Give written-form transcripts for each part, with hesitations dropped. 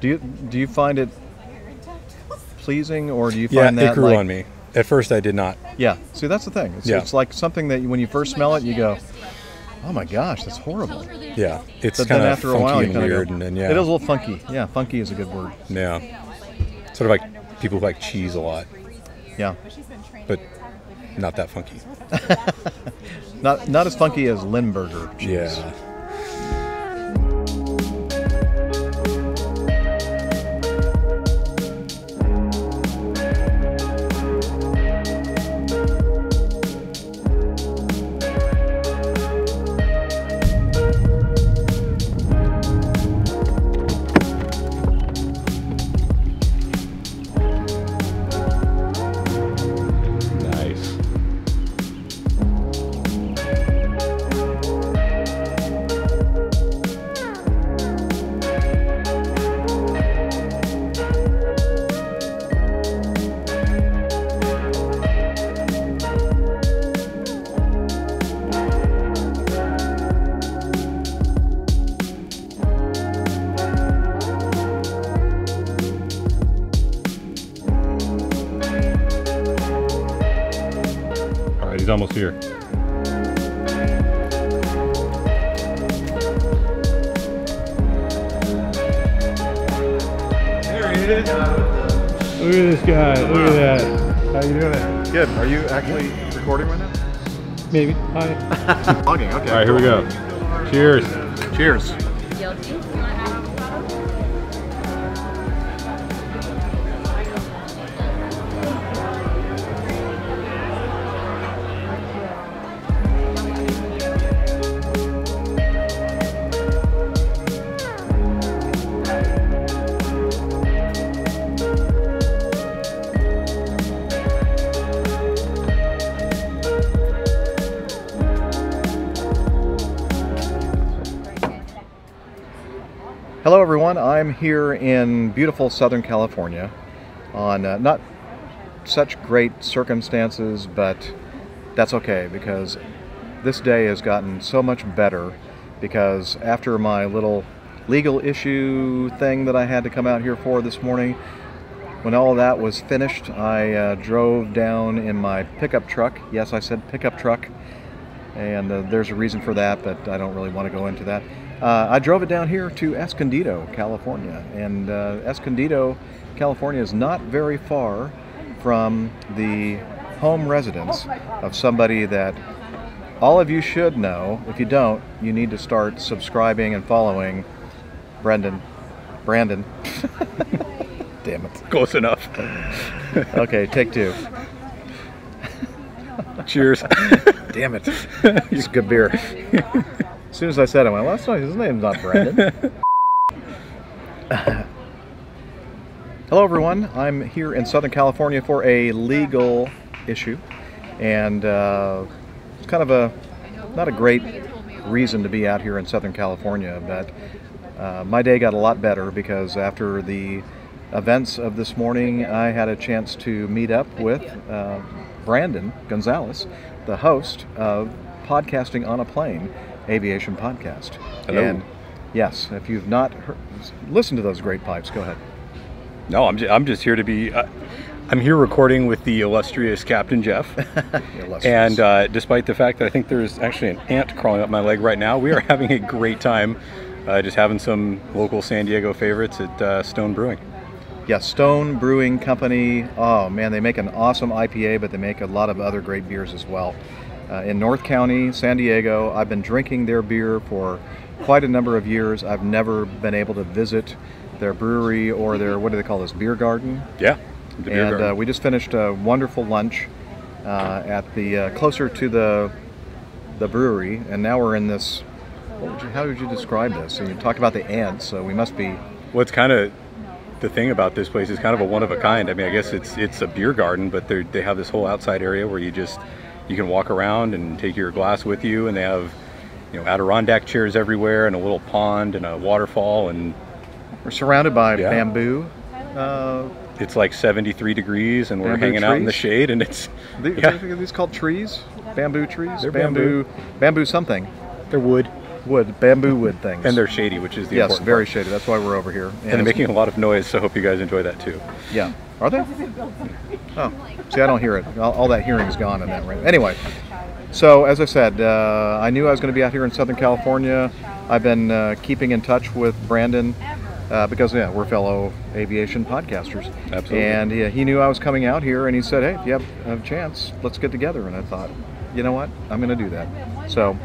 Do you find it pleasing, or do you find that it grew on me. At first, I did not. Yeah. See, that's the thing. It's like something that when you first smell it, you go, "Oh my gosh, that's horrible." Yeah, it's But kind then of after a funky while, you and kind weird, of go, and then it is a little funky. Yeah, funky is a good word. Yeah, sort of like people who like cheese a lot. Yeah, but not that funky. not as funky as Limburger cheese. Yeah. He's almost here. There he is. Look at this guy. Look at that. How you doing? Good. Are you actually recording right now? Maybe. Hi. Vlogging. Okay. All right, here we go. Cheers. Cheers. Guilty. Hello everyone, I'm here in beautiful Southern California on not such great circumstances, but that's okay because this day has gotten so much better because after my little legal issue thing that I had to come out here for this morning, when all that was finished, I drove down in my pickup truck. Yes, I said pickup truck, and there's a reason for that, but I don't really want to go into that. I drove it down here to Escondido, California, and Escondido, California is not very far from the home residence of somebody that all of you should know. If you don't, you need to start subscribing and following Brandon. Damn it. Close enough. Okay, take two. Cheers. Damn it. It's good beer. As soon as I said it, I went, well, that's not, his name's not Brandon. Hello everyone, I'm here in Southern California for a legal issue, and it's kind of not a great reason to be out here in Southern California, but my day got a lot better because after the events of this morning, I had a chance to meet up with Brandon Gonzalez, the host of Podcasting on a Plane, Aviation podcast. Hello. And yes, if you've not listened to those great pipes, go ahead. No, I'm just here to be. I'm here recording with the illustrious Captain Jeff. And despite the fact that I think there's actually an ant crawling up my leg right now, we are having a great time. Just having some local San Diego favorites at Stone Brewing. Yeah, Stone Brewing Company. Oh man, they make an awesome IPA, but they make a lot of other great beers as well. In North County, San Diego, I've been drinking their beer for quite a number of years. I've never been able to visit their brewery or their, what do they call this, beer garden? Yeah, the beer garden. We just finished a wonderful lunch at the closer to the brewery, and now we're in this. How would you describe this? So you talked about the ants, so we must be. What's kind of the thing about this place is kind of a one of a kind. I mean, I guess it's a beer garden, but they have this whole outside area where you can walk around and take your glass with you, and they have, Adirondack chairs everywhere, and a little pond and a waterfall, and we're surrounded by bamboo. It's like 73 degrees, and we're hanging out in the shade, and it's. Are these called trees? Bamboo trees? They're bamboo something. They're wood. wood, bamboo wood things. And they're shady, which is the yes, important very part. shady. That's why we're over here. And they're making a lot of noise, so I hope you guys enjoy that too. Yeah. Are they? Oh, see, I don't hear it. All that hearing is gone in that room. Anyway, so as I said, I knew I was going to be out here in Southern California. I've been keeping in touch with Brandon because, yeah, we're fellow aviation podcasters. Absolutely. And he knew I was coming out here, and he said, hey, if you have a chance, let's get together. And I thought, you know what? I'm going to do that. So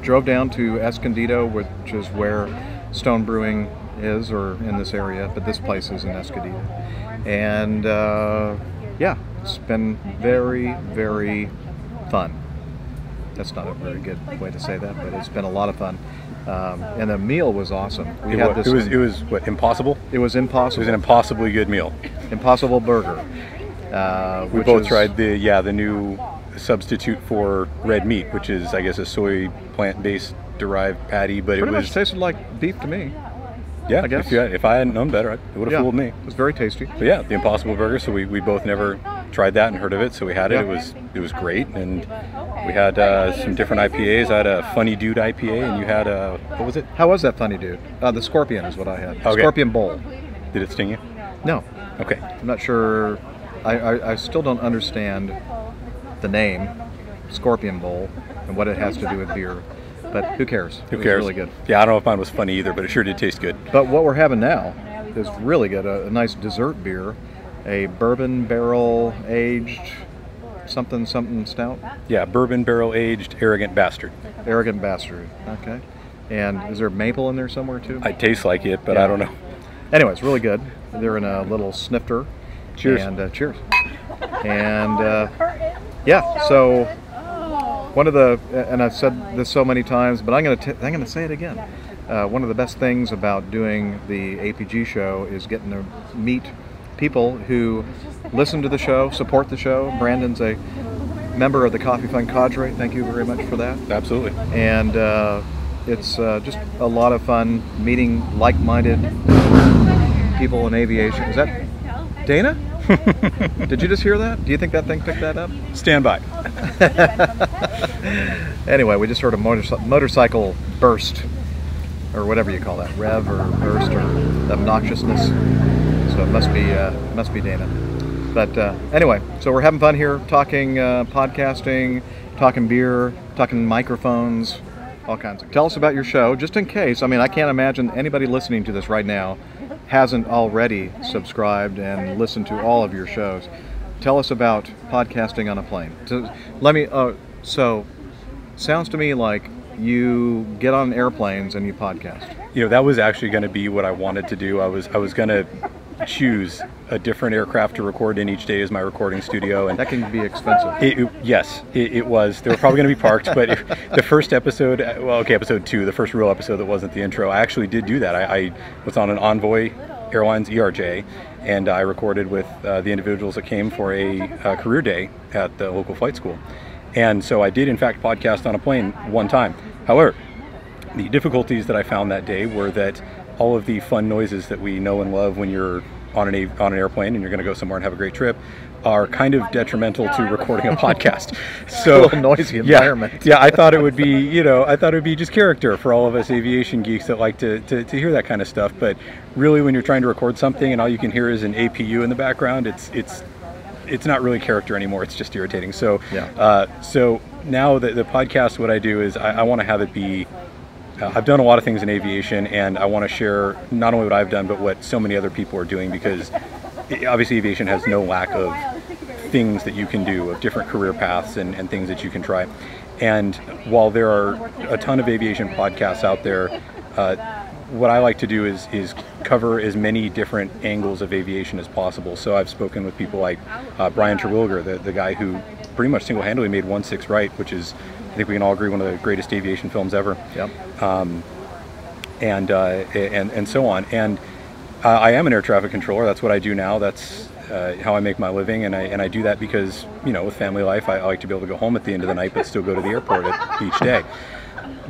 drove down to Escondido, which is where Stone Brewing is, or in this area, but this place is in Escondido. And yeah, it's been very, very fun. That's not a very good way to say that, but it's been a lot of fun. And the meal was awesome. It was what, impossible? It was impossible. It was an impossibly good meal. Impossible burger. We both tried the new substitute for red meat, which is, I guess, a soy plant-based derived patty, but pretty much tasted like beef to me. Yeah, I guess. If I hadn't known better, it would have fooled me. It was very tasty. But yeah, the Impossible Burger. So we both never tried that and heard of it. So we had it. Yeah. It was great, and we had some different IPAs. I had a Funny Dude IPA, and you had a, what was it? How was that Funny Dude? The Scorpion is what I had. Okay. Scorpion Bowl. Did it sting you? No. Okay. I'm not sure. I still don't understand the name Scorpion Bowl and what it has to do with beer. But who cares? Who It was cares? really good. Yeah, I don't know if mine was funny either, but it sure did taste good. But what we're having now is really good. A nice dessert beer, a bourbon barrel aged something stout. Yeah, bourbon barrel aged Arrogant Bastard. Arrogant Bastard. Okay. And is there maple in there somewhere too? It tastes like it, but Yeah. I don't know. Anyways, really good. They're in a little snifter. Cheers. And cheers. And yeah, so one of the, and I've said this so many times, but I'm gonna say it again. One of the best things about doing the APG show is getting to meet people who listen to the show, support the show. Brandon's a member of the Coffee Fun Cadre. Thank you very much for that. Absolutely. And it's just a lot of fun meeting like-minded people in aviation. Is that Dana? Did you just hear that? Do you think that thing picked that up? Stand by. Anyway, we just heard a motorcycle burst, or whatever you call that, rev or burst or obnoxiousness. So it must be Dana. But anyway, so we're having fun here, talking podcasting, talking beer, talking microphones, all kinds of. Tell us about your show, just in case. I mean, I can't imagine anybody listening to this right now hasn't already subscribed and listened to all of your shows. Tell us about podcasting on a plane. So sounds to me like you get on airplanes and you podcast. You know, that was actually going to be what I wanted to do. I was going to choose a different aircraft to record in each day as my recording studio, and that can be expensive. Yes, it was. They were probably going to be parked, but the first episode, episode 2, the first real episode that wasn't the intro, I actually did do that. I was on an Envoy Airlines ERJ, and I recorded with the individuals that came for a career day at the local flight school. And so I did, in fact, podcast on a plane one time. However, the difficulties that I found that day were that all of the fun noises that we know and love when you're on an airplane and you're going to go somewhere and have a great trip are kind of detrimental to recording a podcast. So a little noisy environment. Yeah, I thought it would be, just character for all of us aviation geeks that like to hear that kind of stuff. But really, when you're trying to record something and all you can hear is an APU in the background, it's not really character anymore. It's just irritating. So so now the podcast, what I do is I want to have it be. I've done a lot of things in aviation, and I want to share not only what I've done, but what so many other people are doing, because obviously aviation has no lack of things that you can do, of different career paths and things that you can try. And while there are a ton of aviation podcasts out there, what I like to do is cover as many different angles of aviation as possible. So I've spoken with people like Brian Terwilliger, the guy who pretty much single-handedly made 1-6 right, which is, I think we can all agree, one of the greatest aviation films ever. Yep. And so on. And I am an air traffic controller. That's what I do now. That's how I make my living, and I do that because, with family life, I like to be able to go home at the end of the night, but still go to the airport each day.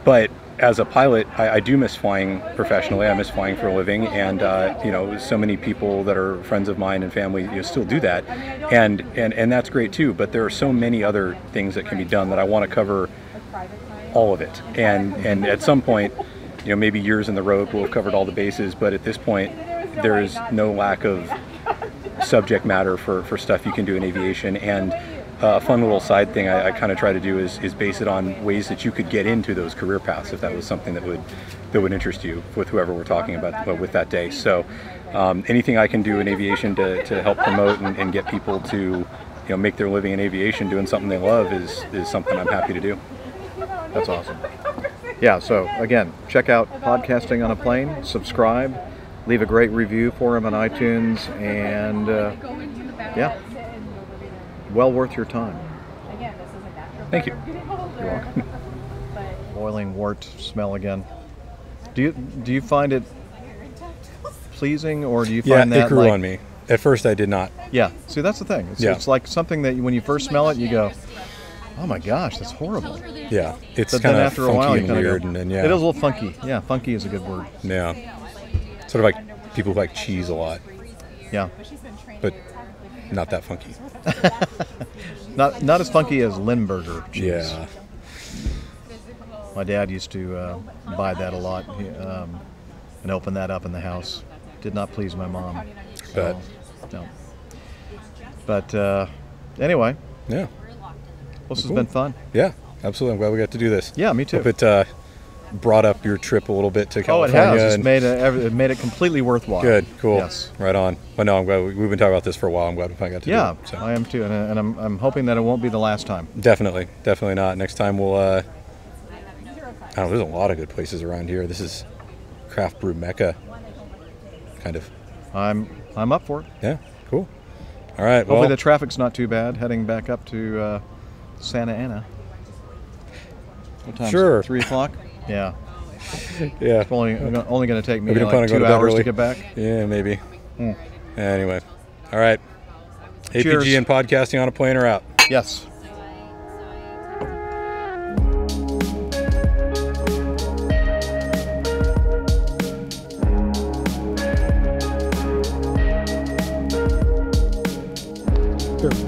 But as a pilot, I do miss flying professionally. I miss flying for a living, and so many people that are friends of mine and family still do that, and that's great too. But there are so many other things that can be done that I want to cover all of it. And at some point, you know, maybe years in the road, we'll have covered all the bases. But at this point, there is no lack of subject matter for stuff you can do in aviation. And a fun little side thing I kind of try to do is base it on ways that you could get into those career paths if that was something that would interest you with whoever we're talking about with that day. So anything I can do in aviation to help promote and get people to, you know, make their living in aviation doing something they love is something I'm happy to do. That's awesome. Yeah, so again, check out Podcasting on a Plane, subscribe, leave a great review for him on iTunes, and yeah, well worth your time. Thank you. You're welcome. Boiling wort smell again. Do you find it pleasing, or do you find that it grew on me. At first, I did not. Yeah. See, that's the thing. It's like something that when you first smell it, you go, "Oh my gosh, that's horrible." Yeah, it's but kind then of after a while, funky you and kinda weird, go, and yeah, it is a little funky. Yeah, funky is a good word. Yeah, sort of like people who like cheese a lot. Yeah, but not that funky. not as funky as Limburger cheese. Yeah. My dad used to buy that a lot and open that up in the house. Did not please my mom. So, no. But anyway. Yeah. This has been fun. Yeah, absolutely. I'm glad we got to do this. Yeah, me too. Hope it brought up your trip a little bit to California. Oh, it has. It made it completely worthwhile. Good, cool. Yes. Right on. But no, I'm glad we've been talking about this for a while. I'm glad we finally got to do it. Yeah, so. I am too, and I'm hoping that it won't be the last time. Definitely not. Next time we'll. I don't know. There's a lot of good places around here. This is craft brew mecca, kind of. I'm up for it. Yeah, cool. All right. Hopefully the traffic's not too bad heading back up to Santa Ana. What time? Sure. 3 o'clock. Yeah. Yeah. It's only going to take me like 2 hours to get back. Yeah, maybe. Anyway. All right. Cheers. APG and Podcasting on a Plane are out. Yes.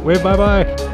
Wave bye-bye.